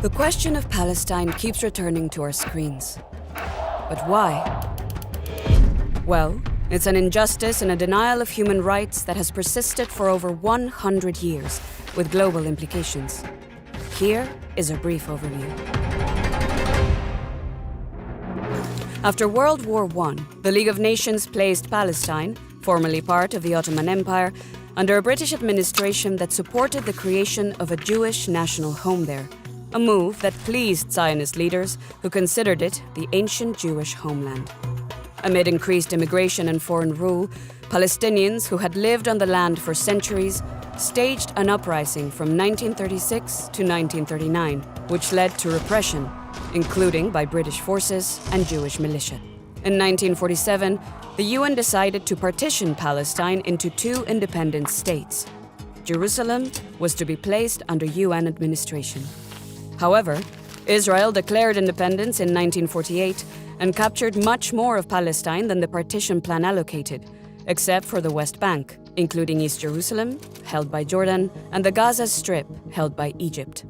The question of Palestine keeps returning to our screens. But why? Well, it's an injustice and a denial of human rights that has persisted for over 100 years, with global implications. Here is a brief overview. After World War I, the League of Nations placed Palestine, formerly part of the Ottoman Empire, under a British administration that supported the creation of a Jewish national home there, a move that pleased Zionist leaders who considered it the ancient Jewish homeland. Amid increased immigration and foreign rule, Palestinians who had lived on the land for centuries staged an uprising from 1936 to 1939, which led to repression, including by British forces and Jewish militia. In 1947, the UN decided to partition Palestine into two independent states. Jerusalem was to be placed under UN administration. However, Israel declared independence in 1948 and captured much more of Palestine than the partition plan allocated, except for the West Bank, including East Jerusalem, held by Jordan, and the Gaza Strip, held by Egypt.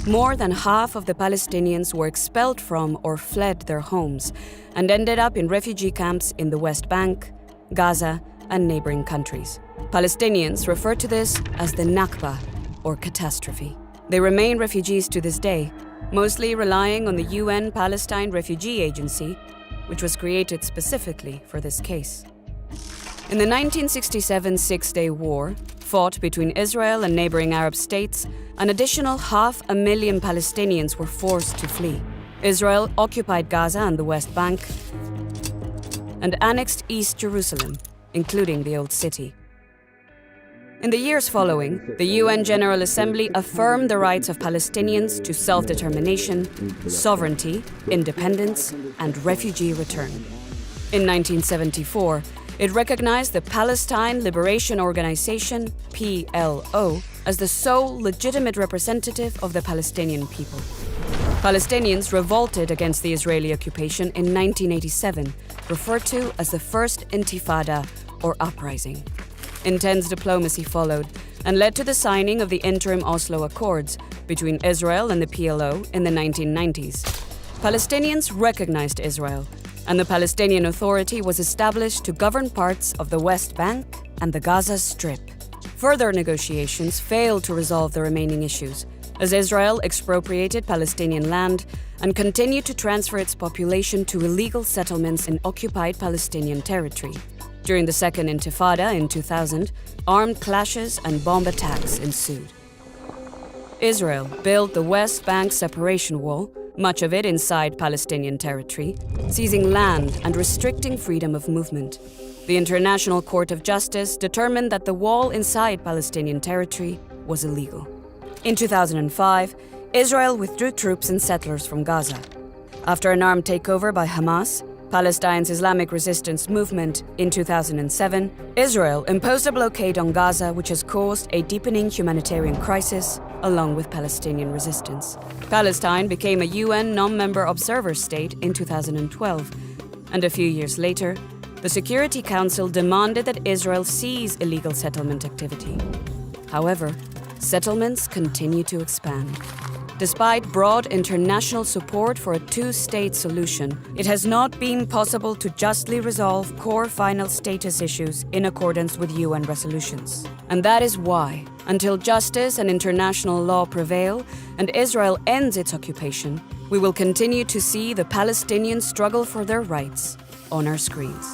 More than half of the Palestinians were expelled from or fled their homes and ended up in refugee camps in the West Bank, Gaza, and neighboring countries. Palestinians refer to this as the Nakba, or catastrophe. They remain refugees to this day, mostly relying on the UN Palestine Refugee Agency, which was created specifically for this case. In the 1967 Six-Day War, fought between Israel and neighboring Arab states, an additional 500,000 Palestinians were forced to flee. Israel occupied Gaza and the West Bank and annexed East Jerusalem, including the Old City. In the years following, the UN General Assembly affirmed the rights of Palestinians to self-determination, sovereignty, independence, and refugee return. In 1974, it recognized the Palestine Liberation Organization, PLO, as the sole legitimate representative of the Palestinian people. Palestinians revolted against the Israeli occupation in 1987, referred to as the First Intifada, or uprising. Intense diplomacy followed and led to the signing of the interim Oslo Accords between Israel and the PLO in the 1990s. Palestinians recognized Israel, and the Palestinian Authority was established to govern parts of the West Bank and the Gaza Strip. Further negotiations failed to resolve the remaining issues, as Israel expropriated Palestinian land and continued to transfer its population to illegal settlements in occupied Palestinian territory. During the Second Intifada in 2000, armed clashes and bomb attacks ensued. Israel built the West Bank separation wall, much of it inside Palestinian territory, seizing land and restricting freedom of movement. The International Court of Justice determined that the wall inside Palestinian territory was illegal. In 2005, Israel withdrew troops and settlers from Gaza. After an armed takeover by Hamas, Palestine's Islamic resistance movement, in 2007, Israel imposed a blockade on Gaza, which has caused a deepening humanitarian crisis, along with Palestinian resistance. Palestine became a UN non-member observer state in 2012, and a few years later, the Security Council demanded that Israel cease illegal settlement activity. However, settlements continue to expand. Despite broad international support for a two-state solution, it has not been possible to justly resolve core final status issues in accordance with UN resolutions. And that is why, until justice and international law prevail and Israel ends its occupation, we will continue to see the Palestinians struggle for their rights on our screens.